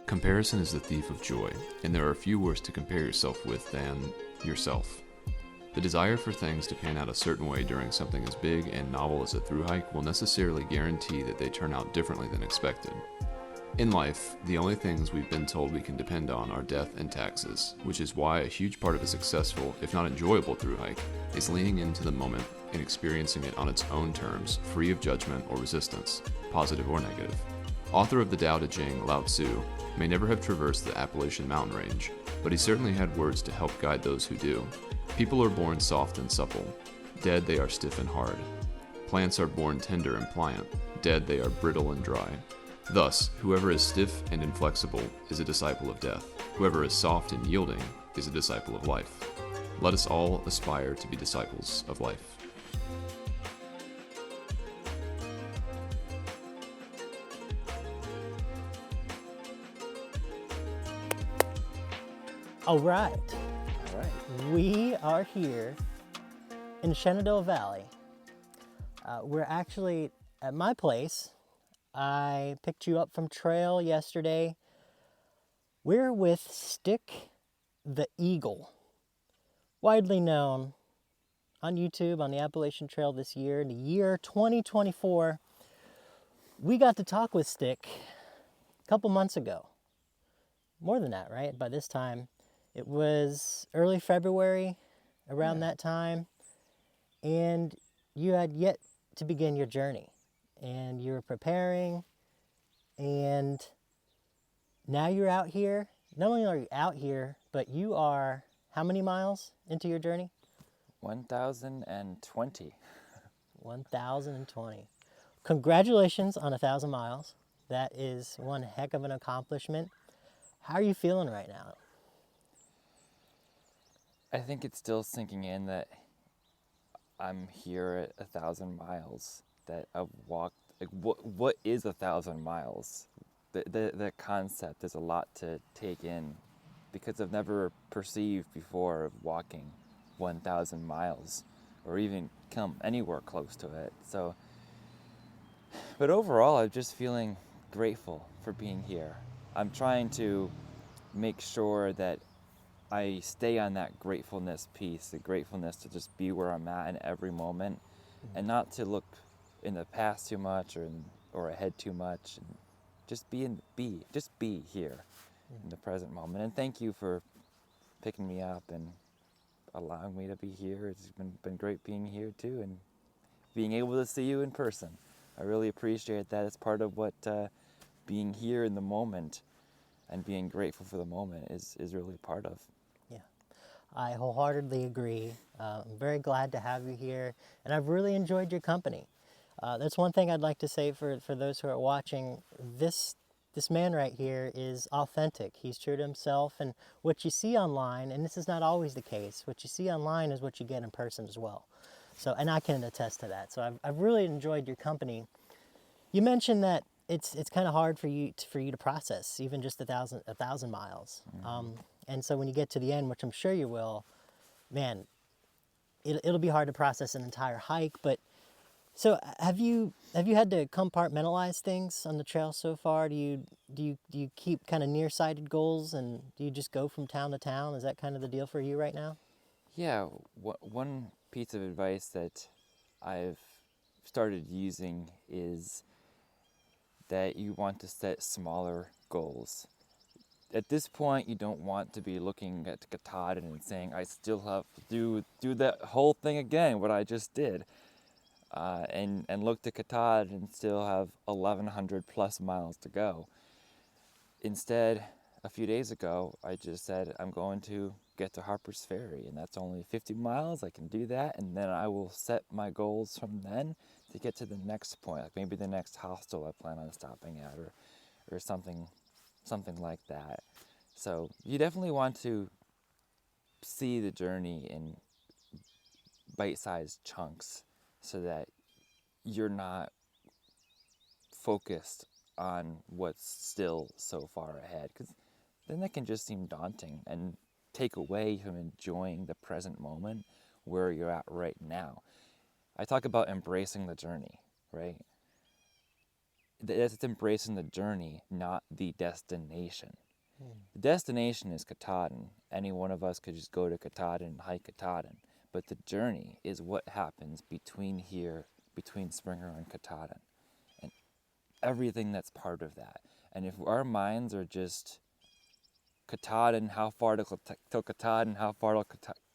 Comparison is the thief of joy, and there are few worse to compare yourself with than yourself. The desire for things to pan out a certain way during something as big and novel as a thru hike will necessarily guarantee that they turn out differently than expected. In life, the only things we've been told we can depend on are death and taxes, which is why a huge part of a successful, if not enjoyable thru hike, is leaning into the moment and experiencing it on its own terms, free of judgment or resistance, positive or negative. Author of the Tao Te Ching, Lao Tzu, may never have traversed the Appalachian mountain range, but he certainly had words to help guide those who do. People are born soft and supple. Dead, they are stiff and hard. Plants are born tender and pliant. Dead, they are brittle and dry. Thus, whoever is stiff and inflexible is a disciple of death. Whoever is soft and yielding is a disciple of life. Let us all aspire to be disciples of life. All right. We are here in Shenandoah Valley. We're actually at my place. I picked you up from trail yesterday. We're with Stick the Eagle, widely known on YouTube on the Appalachian Trail this year. In the year 2024, we got to talk with Stick a couple months ago. More than that, right? By this time, it was early February, around that time, and you had yet to begin your journey, and you were preparing, and now you're out here. Not only are you out here, but you are how many miles into your journey? 1,020. 1,020. Congratulations on 1,000 miles. That is one heck of an accomplishment. How are you feeling right now? I think it's still sinking in that I'm here at 1,000 miles, that I've walked. Like, what is 1,000 miles? The concept is a lot to take in, because I've never perceived before of walking 1,000 miles or even come anywhere close to it. So, but overall, I'm just feeling grateful for being here. I'm trying to make sure that I stay on that gratefulness piece, the gratefulness to just be where I'm at in every moment, and not to look in the past too much or ahead too much. And just be here in the present moment. And thank you for picking me up and allowing me to be here. It's been great being here too, and being able to see you in person. I really appreciate that. It's part of what being here in the moment and being grateful for the moment is really a part of. Yeah, I wholeheartedly agree. I'm very glad to have you here, and I've really enjoyed your company. That's one thing I'd like to say for those who are watching. This man right here is authentic. He's true to himself, and what you see online, and this is not always the case, what you see online is what you get in person as well. So, and I can attest to that. So I've really enjoyed your company. You mentioned that it's kind of hard for you to process even just 1,000 miles. And so when you get to the end, which I'm sure you will, man, it'll be hard to process an entire hike. But so have you had to compartmentalize things on the trail so far? Do you keep kind of nearsighted goals, and do you just go from town to town? Is that kind of the deal for you right now? Yeah, one piece of advice that I've started using is that you want to set smaller goals. At this point, you don't want to be looking at Katahdin and saying, I still have to do that whole thing again, what I just did. And look to Katahdin and still have 1,100 plus miles to go. Instead, a few days ago, I just said, I'm going to get to Harper's Ferry, and that's only 50 miles. I can do that, and then I will set my goals from then to get to the next point, like maybe the next hostel I plan on stopping at, or something like that. So you definitely want to see the journey in bite-sized chunks so that you're not focused on what's still so far ahead, because then that can just seem daunting and take away from enjoying the present moment where you're at right now. I talk about embracing the journey, right? it's embracing the journey, not the destination. The destination is Katahdin. Any one of us could just go to Katahdin and hike Katahdin. But the journey is what happens between Springer and Katahdin, and everything that's part of that. And if our minds are just Katahdin, how far till Katahdin, how far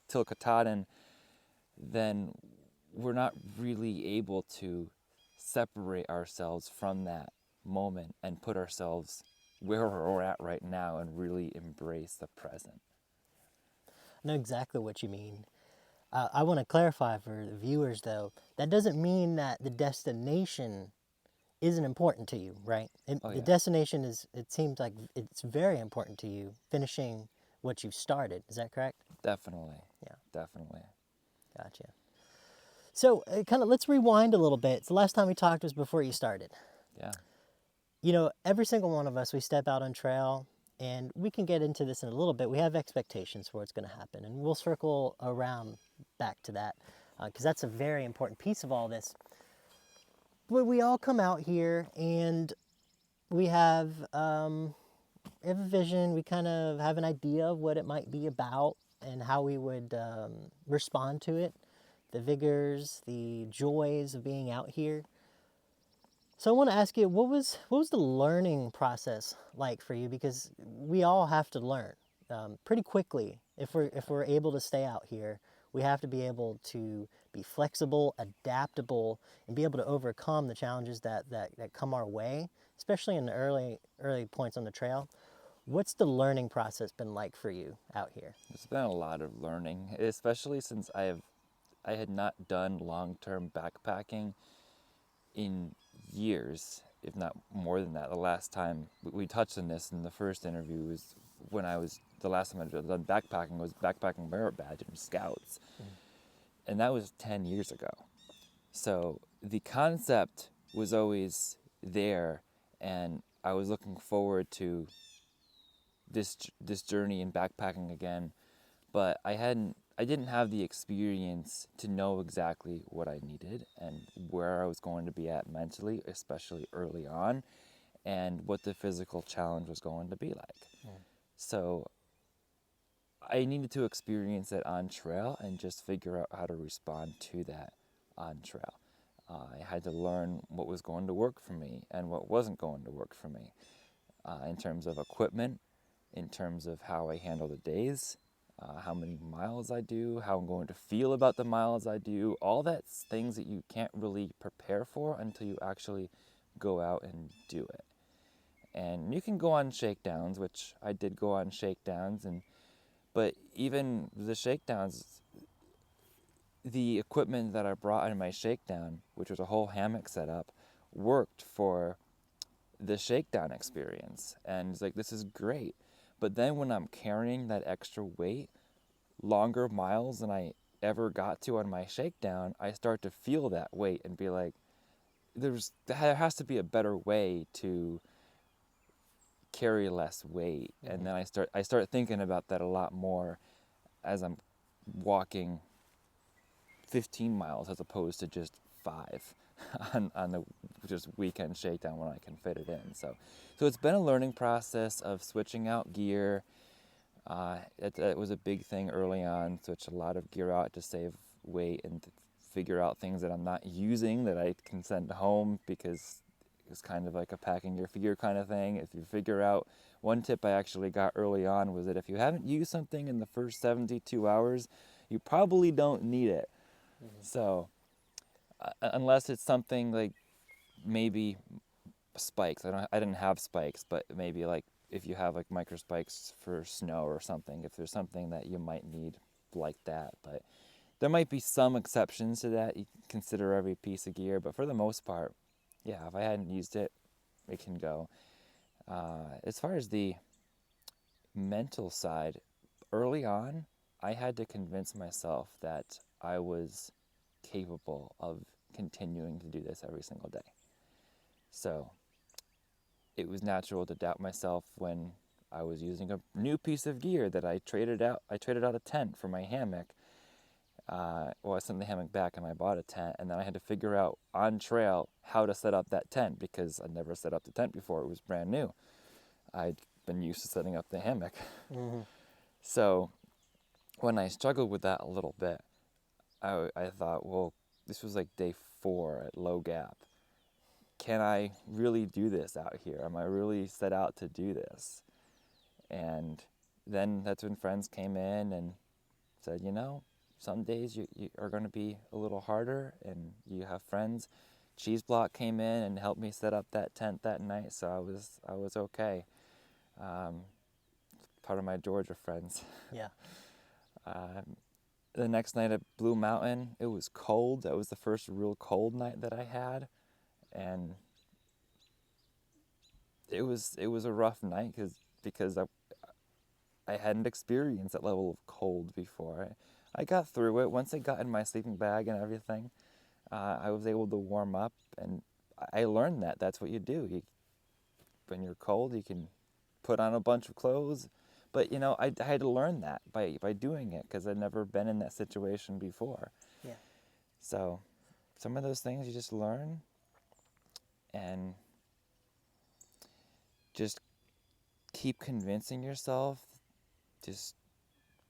till Katahdin, then we're not really able to separate ourselves from that moment and put ourselves where we're at right now and really embrace the present. I know exactly what you mean. I want to clarify for the viewers, though, that doesn't mean that the destination isn't important to you, right? The destination it seems like it's very important to you, finishing what you've started. Is that correct? Definitely. Yeah. Definitely. Gotcha. So let's rewind a little bit. The last time we talked was before you started. Yeah. You know, every single one of us, we step out on trail, and we can get into this in a little bit. We have expectations for what's going to happen, and we'll circle around back to that because that's a very important piece of all this. But we all come out here, and we have a vision. We kind of have an idea of what it might be about and how we would respond to it, the vigors, the joys of being out here. So I want to ask you, what was the learning process like for you? Because we all have to learn pretty quickly. If we're able to stay out here, we have to be able to be flexible, adaptable, and be able to overcome the challenges that come our way, especially in the early points on the trail. What's the learning process been like for you out here? It's been a lot of learning, especially since I had not done long-term backpacking in years, if not more than that. The last time we touched on this in the first interview was when the last time I'd done backpacking was backpacking merit badge and scouts. And that was 10 years ago. So the concept was always there, and I was looking forward to this journey in backpacking again, but I didn't have the experience to know exactly what I needed and where I was going to be at mentally, especially early on, and what the physical challenge was going to be like. So I needed to experience it on trail and just figure out how to respond to that on trail. I had to learn what was going to work for me and what wasn't going to work for me in terms of equipment, in terms of how I handle the days, how many miles I do, how I'm going to feel about the miles I do. All that's things that you can't really prepare for until you actually go out and do it. And you can go on shakedowns, which I did go on shakedowns, but even the shakedowns, the equipment that I brought in my shakedown, which was a whole hammock setup, worked for the shakedown experience. And it's like, this is great. But then when I'm carrying that extra weight, longer miles than I ever got to on my shakedown, I start to feel that weight and be like, there has to be a better way to carry less weight. And then I start thinking about that a lot more as I'm walking 15 miles as opposed to just 5 on the just weekend shakedown when I can fit it in. So it's been a learning process of switching out gear. It was a big thing early on, switch a lot of gear out to save weight and to figure out things that I'm not using that I can send home, because it's kind of like a packing your fear kind of thing. If you figure out, one tip I actually got early on was that if you haven't used something in the first 72 hours, you probably don't need it. So unless it's something like maybe spikes, I didn't have spikes, but maybe like if you have like micro spikes for snow or something, if there's something that you might need like that. But there might be some exceptions to that. You consider every piece of gear, but for the most part, yeah, if I hadn't used it, it can go. As far as the mental side, early on, I had to convince myself that I was capable of continuing to do this every single day. So it was natural to doubt myself when I was using a new piece of gear that I traded out. I traded out a tent for my hammock. I sent the hammock back and I bought a tent, and then I had to figure out on trail how to set up that tent because I'd never set up the tent before. It was brand new. I'd been used to setting up the hammock. Mm-hmm. So when I struggled with that a little bit, I thought, well, this was like day 4 at Low Gap. Can I really do this out here? Am I really set out to do this? And then that's when friends came in and said, some days you are going to be a little harder, and you have friends. Cheese Block came in and helped me set up that tent that night, so I was okay. Part of my Georgia friends. Yeah. The next night at Blue Mountain, it was cold. That was the first real cold night that I had, and it was a rough night because I hadn't experienced that level of cold before. I got through it. Once I got in my sleeping bag and everything, I was able to warm up, and I learned that that's what you do. When you're cold, you can put on a bunch of clothes. But, I had to learn that by doing it because I'd never been in that situation before. Yeah. So some of those things you just learn, and just keep convincing yourself. Just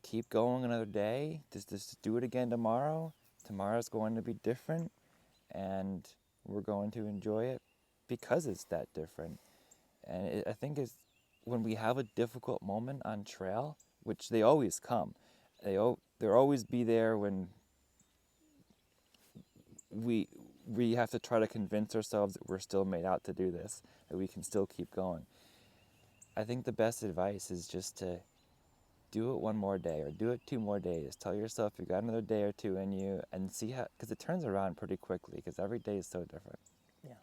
keep going another day. Just do it again tomorrow. Tomorrow's going to be different, and we're going to enjoy it because it's that different. And I think it's when we have a difficult moment on trail, which they always come. They'll always be there when we have to try to convince ourselves that we're still made out to do this, that we can still keep going. I think the best advice is just to do it one more day or do it 2 more days. Tell yourself you got another day or 2 in you, and see how, because it turns around pretty quickly because every day is so different. Yeah.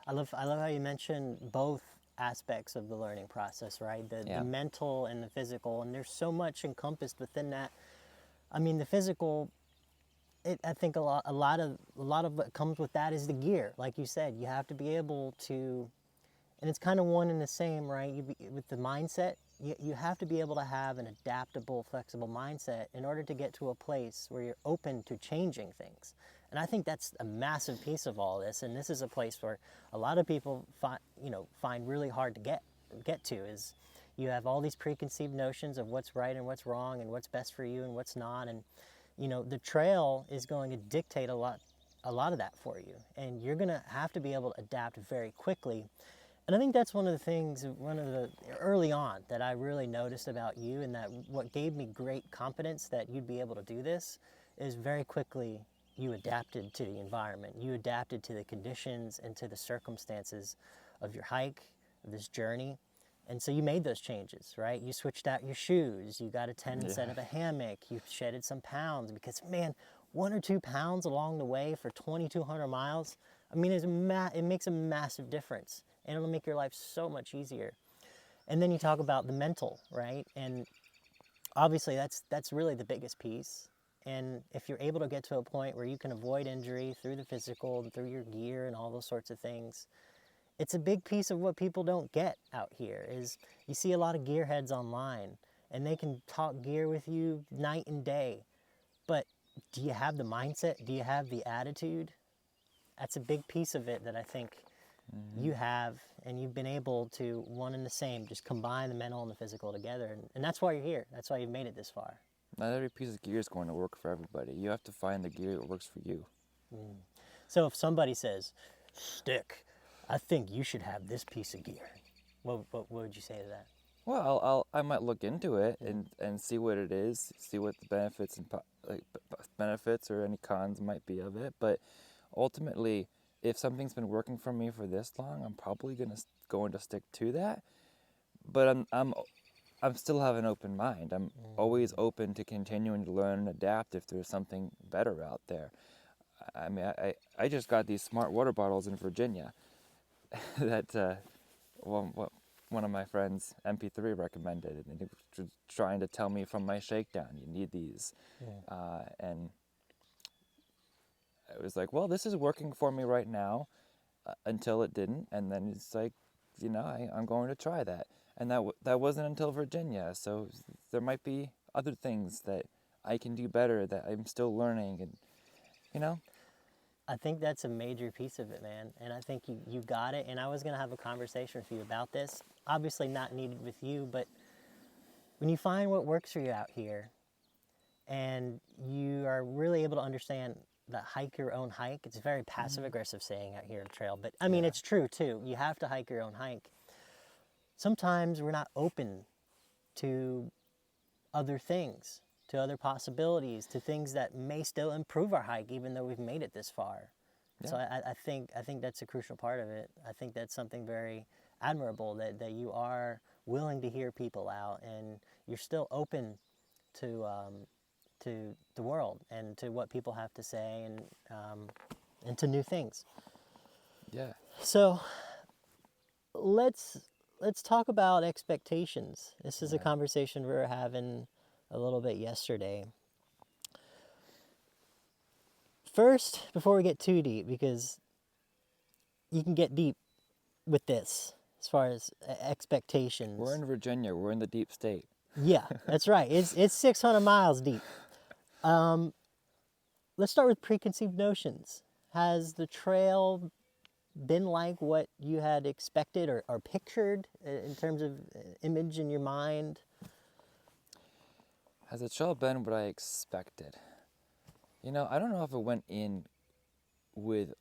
I love how you mention both aspects of the learning process, right? The mental and the physical, and there's so much encompassed within that. I mean, the physical, I think a lot of what comes with that is the gear. Like you said, you have to be able to, and it's kind of one and the same, right? With the mindset, you have to be able to have an adaptable, flexible mindset in order to get to a place where you're open to changing things. And I think that's a massive piece of all this. And this is a place where a lot of people find really hard to get to. Is you have all these preconceived notions of what's right and what's wrong and what's best for you and what's not. And the trail is going to dictate a lot of that for you. And you're going to have to be able to adapt very quickly. And I think that's one of the early on that I really noticed about you, and that what gave me great confidence that you'd be able to do this is very quickly you adapted to the environment. You adapted to the conditions and to the circumstances of your hike, of this journey. And so you made those changes, right? You switched out your shoes. You got a tent instead of a hammock. You shedded some pounds because, man, 1 or 2 pounds along the way for 2,200 miles, I mean, it makes a massive difference. And it'll make your life so much easier. And then you talk about the mental, right? And obviously that's really the biggest piece. And if you're able to get to a point where you can avoid injury through the physical and through your gear and all those sorts of things, it's a big piece of what people don't get out here. Is you see a lot of gearheads online, and they can talk gear with you night and day. But do you have the mindset? Do you have the attitude? That's a big piece of it that I think you have, and you've been able to, one and the same, just combine the mental and the physical together. And that's why you're here. That's why you've made it this far. Not every piece of gear is going to work for everybody. You have to find the gear that works for you. So if somebody says, Stick, I think you should have this piece of gear, what would you say to that? Well, I might look into it and see what it is, see what the benefits and benefits or any cons might be of it. But ultimately, if something's been working for me for this long, I'm probably going to stick to that. But I'm still have an open mind. I'm always open to continuing to learn and adapt if there's something better out there. I mean, I just got these smart water bottles in Virginia that one of my friends, MP3, recommended, and they were trying to tell me from my shakedown, you need these. And I was like, well, this is working for me right now until it didn't. And then it's like, I'm going to try that. And that wasn't until Virginia. So there might be other things that I can do better, that I'm still learning, and you know. I think that's a major piece of it, man. And I think you got it. And I was going to have a conversation with you about this. Obviously not needed with you, but when you find what works for you out here and you are really able to understand that hike your own hike, it's a very passive aggressive saying out here on the trail, but I mean, it's true too. You have to hike your own hike. Sometimes we're not open to other things, to other possibilities, to things that may still improve our hike, even though we've made it this far. Yeah. So I think that's a crucial part of it. I think that's something very admirable, that you are willing to hear people out and you're still open to the world and to what people have to say, and to new things. Yeah. So let's talk about expectations. This is a Yeah. conversation we were having a little bit yesterday. First, before we get too deep, because you can get deep with this as far as expectations. We're in Virginia. We're in the deep state. Yeah, that's right. It's 600 miles deep. Let's start with preconceived notions. Has the trail been like what you had expected or pictured in terms of image in your mind? Has the trail been what I expected? You know, I don't know if it went in with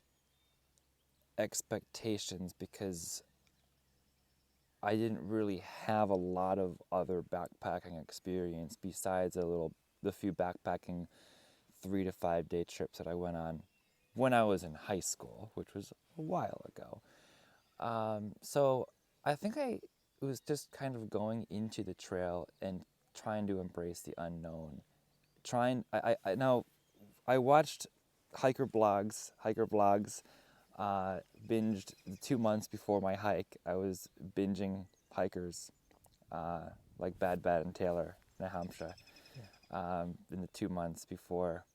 expectations because I didn't really have a lot of other backpacking experience besides the few backpacking 3 to 5 day trips that I went on when I was in high school, which was a while ago. So I think I was just kind of going into the trail and trying to embrace the unknown. Now I watched hiker vlogs, binged the 2 months before my hike. I was binging hikers like Bad and Taylor, New Hampshire, in the 2 months before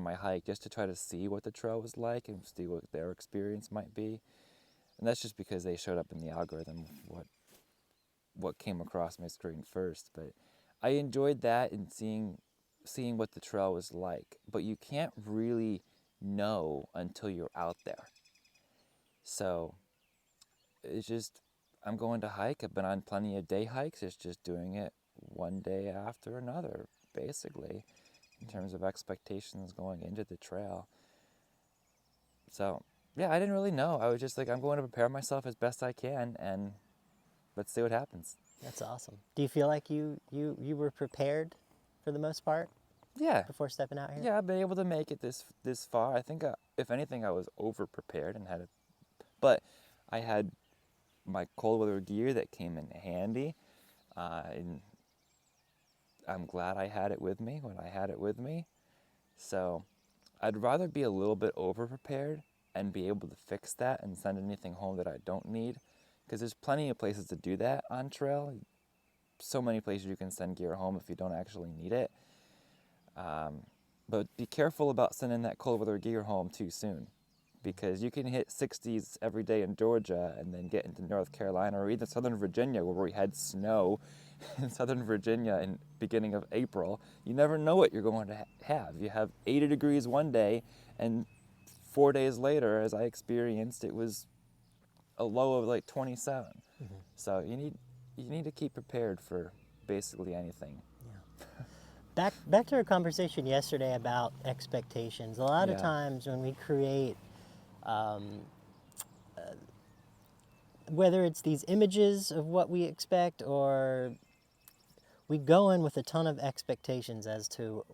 my hike, just to try to see what the trail was like and see what their experience might be. And that's just because they showed up in the algorithm, what came across my screen first. But I enjoyed that and seeing what the trail was like. But you can't really know until you're out there. So it's just, I'm going to hike. I've been on plenty of day hikes. It's just doing it one day after another, basically, in terms of expectations going into the trail. So yeah, I didn't really know. I was just like, I'm going to prepare myself as best I can, and let's see what happens. That's awesome. Do you feel like you were prepared for the most part? Yeah. Before stepping out here? Yeah, I've been able to make it this far. I think, if anything, I was over-prepared and but I had my cold weather gear that came in handy, and I'm glad I had it with me when I had it with me. So I'd rather be a little bit over-prepared and be able to fix that and send anything home that I don't need, because there's plenty of places to do that on trail. So many places you can send gear home if you don't actually need it. But be careful about sending that cold weather gear home too soon, because you can hit 60s every day in Georgia and then get into North Carolina or even Southern Virginia, where we had snow in Southern Virginia in beginning of April. You never know what you're going to have. You have 80 degrees one day, and 4 days later, as I experienced, it was a low of like 27. Mm-hmm. So you need to keep prepared for basically anything. Back to our conversation yesterday about expectations. A lot of times when we create, whether it's these images of what we expect, or we go in with a ton of expectations as to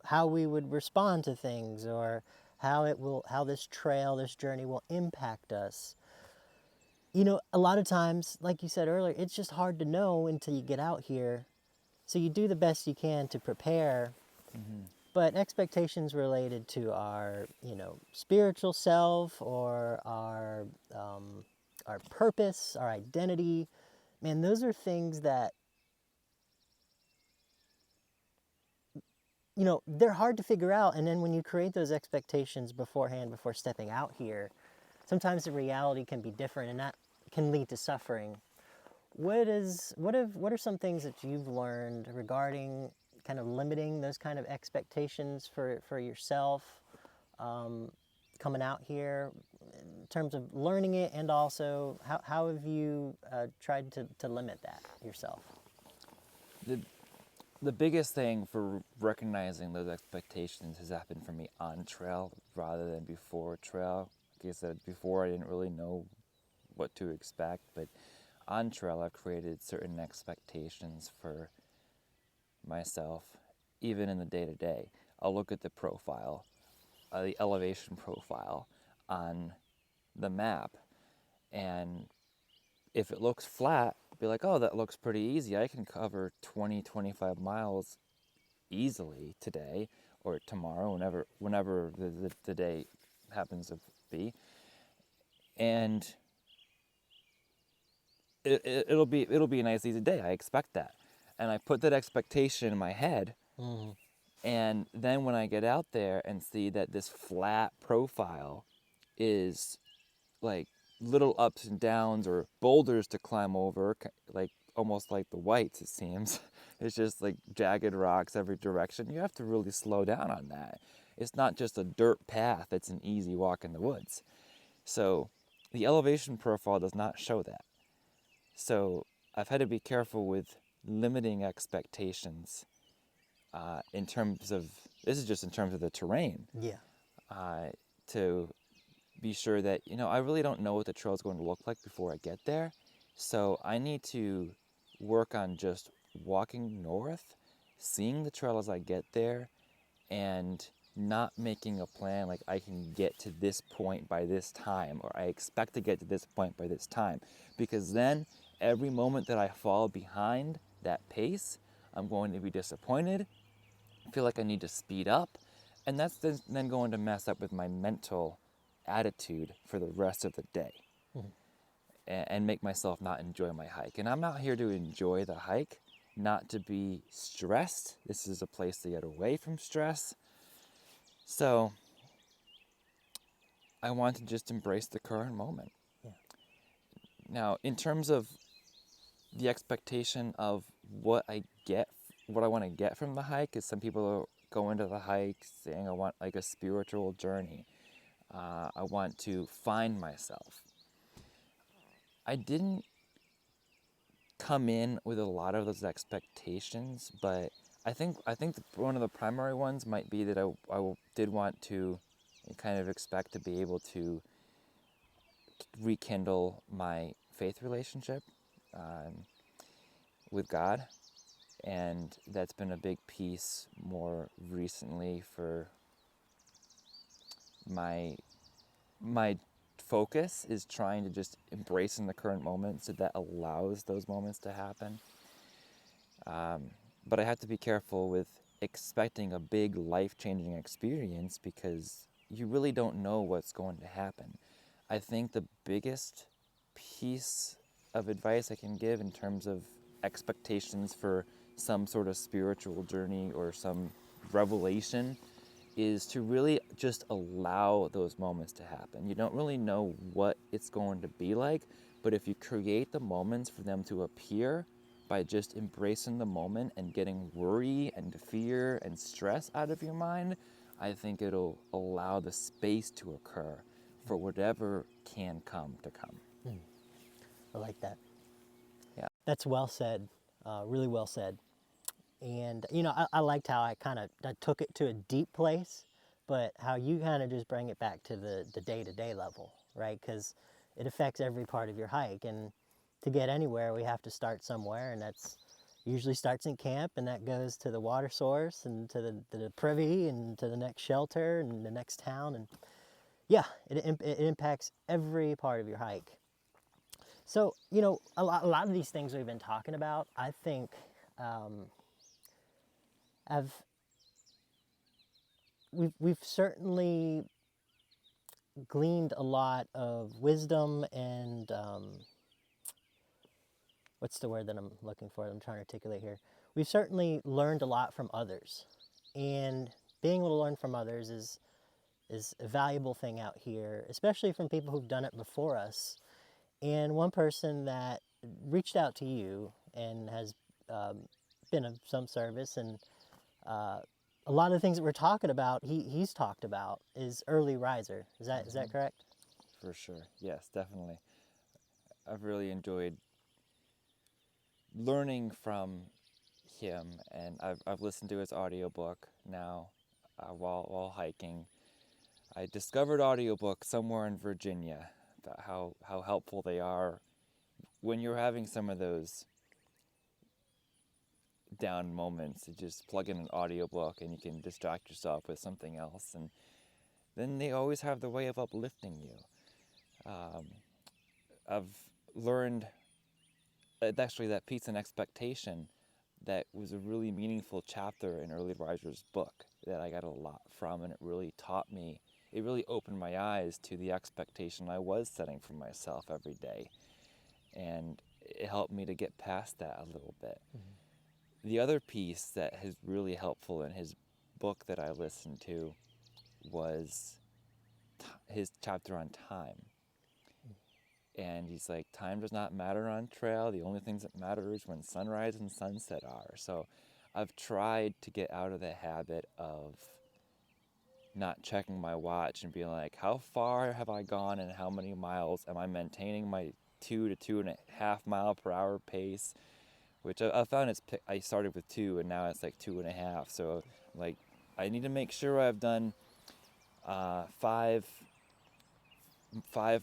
how we would respond to things, or how this trail, this journey will impact us. You know, a lot of times, like you said earlier, it's just hard to know until you get out here. So you do the best you can to prepare, but expectations related to our, spiritual self, or our purpose, our identity, man, those are things that, they're hard to figure out. And then when you create those expectations beforehand, before stepping out here, sometimes the reality can be different, and that can lead to suffering. What are some things that you've learned regarding kind of limiting those kind of expectations for yourself coming out here in terms of learning it, and also how have you tried to limit that yourself? The biggest thing for recognizing those expectations has happened for me on trail rather than before trail. Like I said before, I didn't really know what to expect, but on trail I've created certain expectations for myself, even in the day-to-day. I'll look at the profile, the elevation profile on the map, and if it looks flat, be like, oh, that looks pretty easy. I can cover 20-25 miles easily today or tomorrow, whenever the day happens to be. And it'll be a nice easy day. I expect that. And I put that expectation in my head. Mm-hmm. And then when I get out there and see that this flat profile is like little ups and downs or boulders to climb over, like almost like the whites, it seems. It's just like jagged rocks every direction. You have to really slow down on that. It's not just a dirt path, it's an easy walk in the woods. So the elevation profile does not show that. So I've had to be careful with limiting expectations in terms of, this is just in terms of the terrain. Yeah. To be sure that, I really don't know what the trail is going to look like before I get there. So I need to work on just walking north, seeing the trail as I get there, and not making a plan like I can get to this point by this time, or I expect to get to this point by this time. Because then every moment that I fall behind that pace, I'm going to be disappointed, feel like I need to speed up, and that's then going to mess up with my mental attitude for the rest of the day. Mm-hmm. And make myself not enjoy my hike. And I'm out here to enjoy the hike, not to be stressed. This is a place to get away from stress. So I want to just embrace the current moment. Yeah. Now, in terms of the expectation of what I want to get from the hike, is some people go into the hike saying I want like a spiritual journey. I want to find myself. I didn't come in with a lot of those expectations, but I think one of the primary ones might be that I did want to kind of expect to be able to rekindle my faith relationship with God, and that's been a big piece more recently for my focus is trying to just embrace in the current moment, so that allows those moments to happen. But I have to be careful with expecting a big life-changing experience, because you really don't know what's going to happen. I think the biggest piece of advice I can give in terms of expectations for some sort of spiritual journey or some revelation is to really just allow those moments to happen. You don't really know what it's going to be like, but if you create the moments for them to appear by just embracing the moment and getting worry and fear and stress out of your mind, I think it'll allow the space to occur for whatever can come to come. I like that. Yeah. That's well said, really well said. And, I liked how I took it to a deep place, but how you kind of just bring it back to the day-to-day level, right? Because it affects every part of your hike. And to get anywhere, we have to start somewhere, and that's usually starts in camp, and that goes to the water source and to the privy and to the next shelter and the next town. And yeah, it impacts every part of your hike. So, a lot of these things we've been talking about, I think, we've certainly gleaned a lot of wisdom and what's the word that I'm looking for? I'm trying to articulate here. We've certainly learned a lot from others, and being able to learn from others is a valuable thing out here, especially from people who've done it before us. And one person that reached out to you and has been of some service and a lot of the things that we're talking about, he's talked about is early riser. Is that correct? For sure. Yes, definitely. I've really enjoyed learning from him, and I've listened to his audiobook now while hiking. I discovered audiobooks somewhere in Virginia about how helpful they are when you're having some of those down moments. You just plug in an audiobook and you can distract yourself with something else, and then they always have the way of uplifting you. I've learned actually that Peace and Expectation, that was a really meaningful chapter in Early Riser's book that I got a lot from, and it really taught me, it really opened my eyes to the expectation I was setting for myself every day, and it helped me to get past that a little bit. The other piece that is really helpful in his book that I listened to was his chapter on time. And he's like, time does not matter on trail. The only things that matter is when sunrise and sunset are. So I've tried to get out of the habit of not checking my watch and being like, how far have I gone and how many miles? Am I maintaining my 2 to 2.5 mile per hour pace? Which I found I started with 2 and now it's like 2.5. So like, I need to make sure I've done 5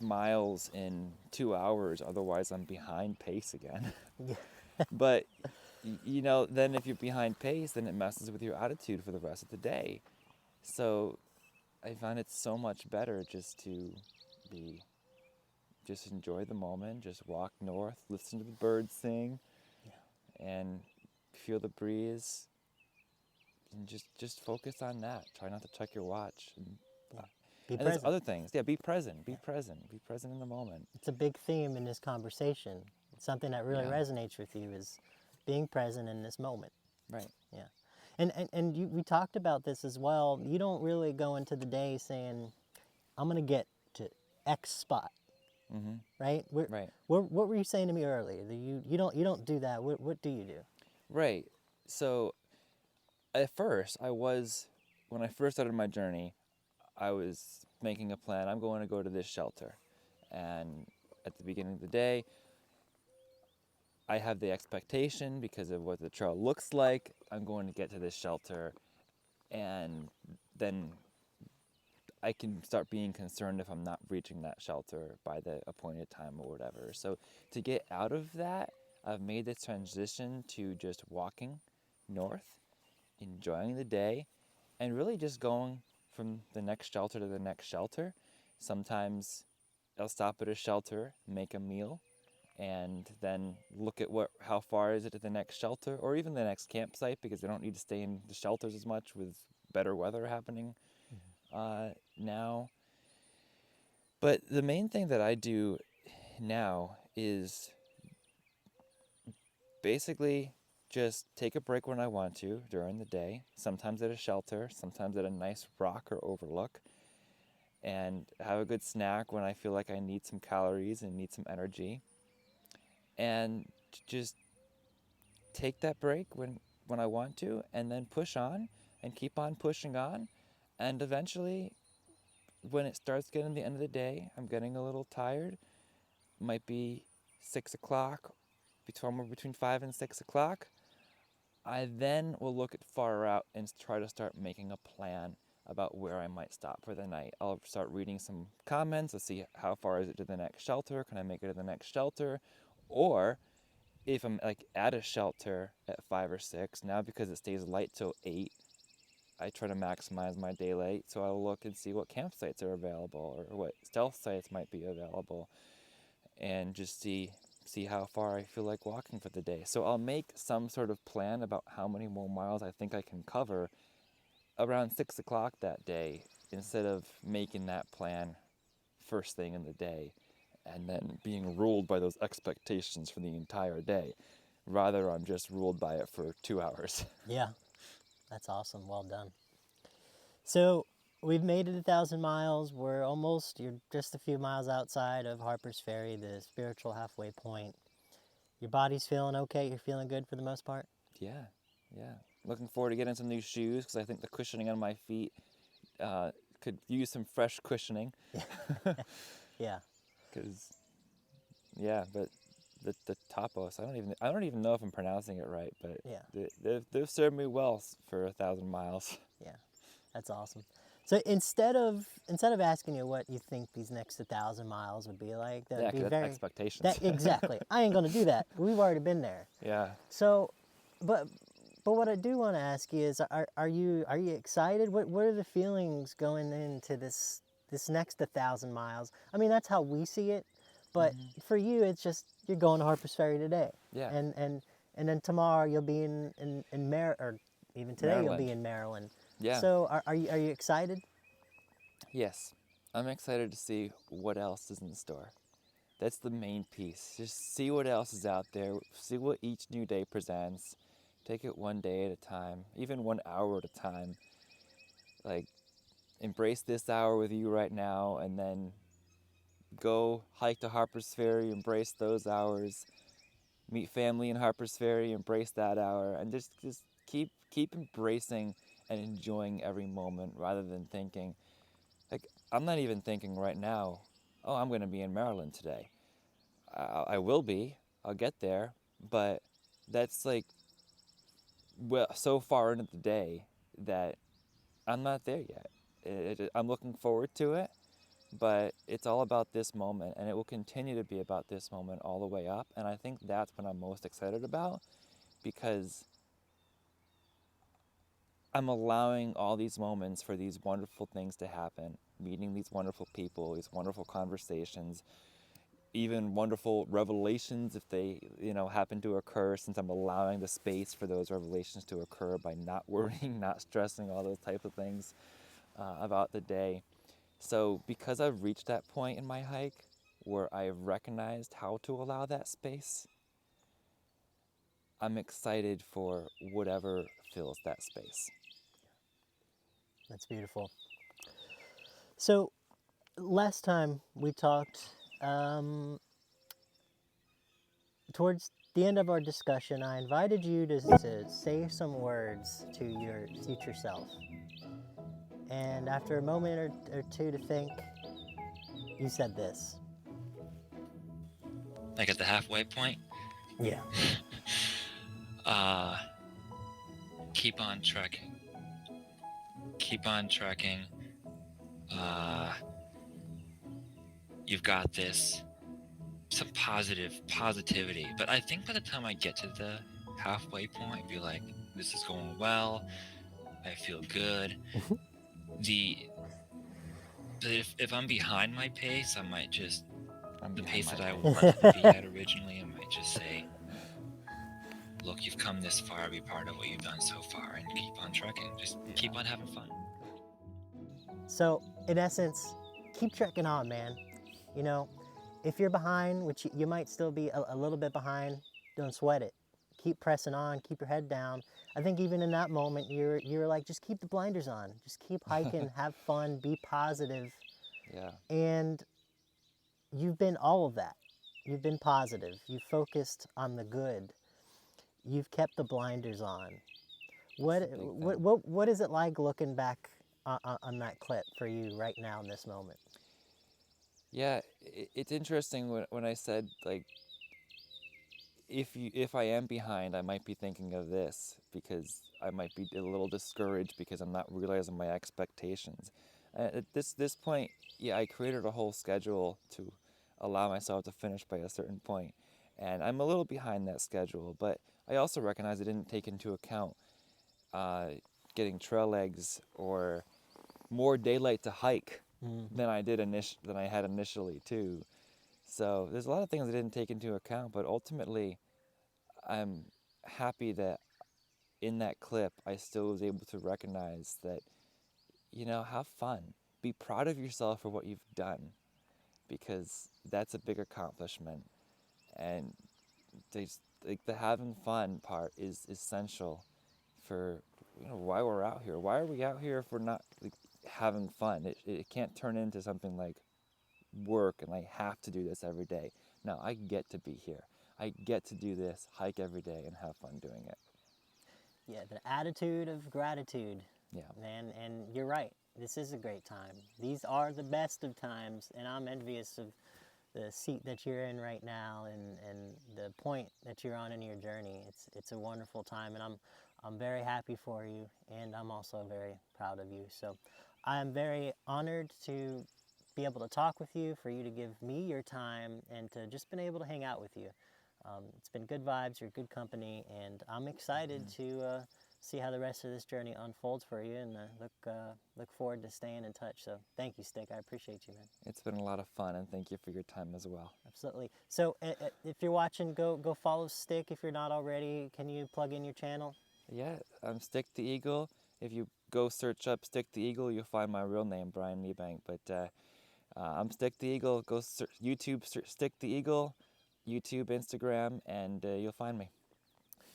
miles in 2 hours, otherwise I'm behind pace again. But then if you're behind pace, then it messes with your attitude for the rest of the day. So I find it so much better just to enjoy the moment, just walk north, listen to the birds sing, and feel the breeze, and just focus on that. Try not to check your watch. Be And present. there's other things. Yeah, be present. Be present. Be present in the moment. It's a big theme in this conversation. It's something that really resonates with you, is being present in this moment. Right. Yeah. And we talked about this as well. You don't really go into the day saying, I'm going to get to X spot. Mm-hmm. Right? Right. What were you saying to me earlier? That you don't do that. What do you do? Right. So at first, when I first started my journey, I was making a plan. I'm going to go to this shelter. And at the beginning of the day, I have the expectation, because of what the trail looks like, I'm going to get to this shelter. And then I can start being concerned if I'm not reaching that shelter by the appointed time or whatever. So to get out of that, I've made this transition to just walking north, enjoying the day, and really just going from the next shelter to the next shelter. Sometimes I'll stop at a shelter, make a meal, and then look at how far is it to the next shelter, or even the next campsite, because I don't need to stay in the shelters as much with better weather happening now. But the main thing that I do now is basically just take a break when I want to during the day, sometimes at a shelter, sometimes at a nice rock or overlook, and have a good snack when I feel like I need some calories and need some energy. And just take that break when I want to, and then push on and keep on pushing on. And eventually, when it starts getting the end of the day, I'm getting a little tired. Might be 6 o'clock, between 5 and 6 o'clock. I then will look at far out and try to start making a plan about where I might stop for the night. I'll start reading some comments to see how far is it to the next shelter. Can I make it to the next shelter? Or if I'm like at a shelter at 5 or 6, now because it stays light till 8, I try to maximize my daylight. So I'll look and see what campsites are available or what stealth sites might be available, and just see how far I feel like walking for the day. So I'll make some sort of plan about how many more miles I think I can cover around 6 o'clock that day, instead of making that plan first thing in the day and then being ruled by those expectations for the entire day. Rather, I'm just ruled by it for 2 hours. Yeah, that's awesome. Well done. So we've made it 1,000 miles. You're just a few miles outside of Harper's Ferry, the spiritual halfway point. Your body's feeling okay? You're feeling good for the most part? Yeah. looking forward to getting some new shoes because I think the cushioning on my feet could use some fresh cushioning. Yeah. Because, yeah, but the topos, I don't even know if I'm pronouncing it right, but Yeah. they've served me well for 1,000 miles. Yeah. That's awesome. So instead of asking you what you think these next 1,000 miles would be like, Yeah, that'd be 'cause that's very expectations. exactly. I ain't gonna do that. We've already been there. Yeah. So, but what I do want to ask you is, are you excited? What are the feelings going into this next 1,000 miles? I mean, that's how we see it, but for you, it's just you're going to Harper's Ferry today, Yeah. and then tomorrow you'll be in or even today you'll be Maryland. in Maryland. Yeah. So are you excited? Yes. I'm excited to see what else is in store. That's the main piece. Just see what else is out there. See what each new day presents. Take it one day at a time, even 1 hour at a time. Like, embrace this hour with you right now, and then go hike to Harper's Ferry, embrace those hours. Meet family in Harper's Ferry, embrace that hour, and just keep embracing and enjoying every moment rather than thinking, like, I'm not even thinking right now, oh, I'm going to be in Maryland today. I will be. I'll get there, but that's like, well, so far into the day that I'm not there yet. I'm looking forward to it, but it's all about this moment, and it will continue to be about this moment all the way up. And I think that's what I'm most excited about, because I'm allowing all these moments for these wonderful things to happen, meeting these wonderful people, these wonderful conversations, even wonderful revelations if they, happen to occur, since I'm allowing the space for those revelations to occur by not worrying, not stressing, all those types of things about the day. So because I've reached that point in my hike where I've recognized how to allow that space, I'm excited for whatever fills that space. That's beautiful. So last time we talked, towards the end of our discussion, I invited you to say some words to your future self. And after a moment or two to think, you said this. Like at the halfway point, Yeah. keep on trekking. Keep on trekking. You've got this. Some positivity. But I think by the time I get to the halfway point, I'd be like, this is going well. I feel good. But if I'm behind my pace, I might just, the pace that I wanted to be at originally, I might just say, look, you've come this far, be part of what you've done so far, and keep on trekking. Just keep on having fun. So, in essence, keep trekking on, man. If you're behind, which you might still be a little bit behind, don't sweat it. Keep pressing on, keep your head down. I think even in that moment, you're like, just keep the blinders on. Just keep hiking, have fun, be positive. Yeah. And you've been all of that. You've been positive. You've focused on the good. You've kept the blinders on. What is it like looking back on that clip for you right now in this moment? Yeah, it's interesting when I said, like, if I am behind, I might be thinking of this, because I might be a little discouraged because I'm not realizing my expectations. At this point, yeah, I created a whole schedule to allow myself to finish by a certain point, and I'm a little behind that schedule. But I also recognize I didn't take into account getting trail legs or more daylight to hike than I had initially too. So there's a lot of things I didn't take into account, but ultimately, I'm happy that in that clip, I still was able to recognize that, have fun. Be proud of yourself for what you've done, because that's a big accomplishment. And the having fun part is essential for why we're out here. Why are we out here if we're not having fun? It can't turn into something like work and I have to do this every day. No, I get to be here. I get to do this, hike every day, and have fun doing it. Yeah, the attitude of gratitude. Yeah. And you're right. This is a great time. These are the best of times, and I'm envious of the seat that you're in right now and the point that you're on in your journey. It's a wonderful time, and I'm very happy for you, and I'm also very proud of you. So I'm very honored to be able to talk with you, for you to give me your time, and to just been able to hang out with you. It's been good vibes, you're good company, and I'm excited to see how the rest of this journey unfolds for you, and look forward to staying in touch. So thank you, Stick. I appreciate you, man. It's been a lot of fun, and thank you for your time as well. Absolutely. So if you're watching, go follow Stick if you're not already. Can you plug in your channel? Yeah, I'm Stick the Eagle. If you go search up Stick the Eagle, you'll find my real name, Brian Meebank. But I'm Stick the Eagle. Go search YouTube, search Stick the Eagle, YouTube, Instagram, and you'll find me.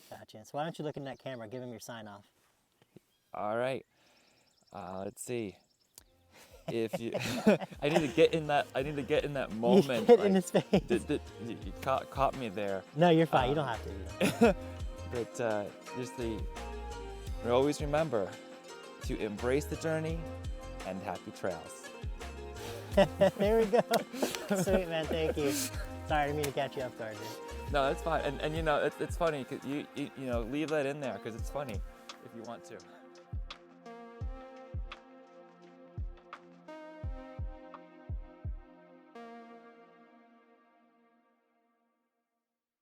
Gotcha. So why don't you look in that camera? Give him your sign off. All right. Let's see. If you, I need to get in that. I need to get in that moment. Get in his face. You caught me there. No, you're fine. You don't have to. But always remember to embrace the journey and happy trails. There we go. Sweet, man. Thank you. Sorry, I didn't mean to catch you off guard, dude. No, that's fine. And you know, it's funny because you know, leave that in there because it's funny if you want to.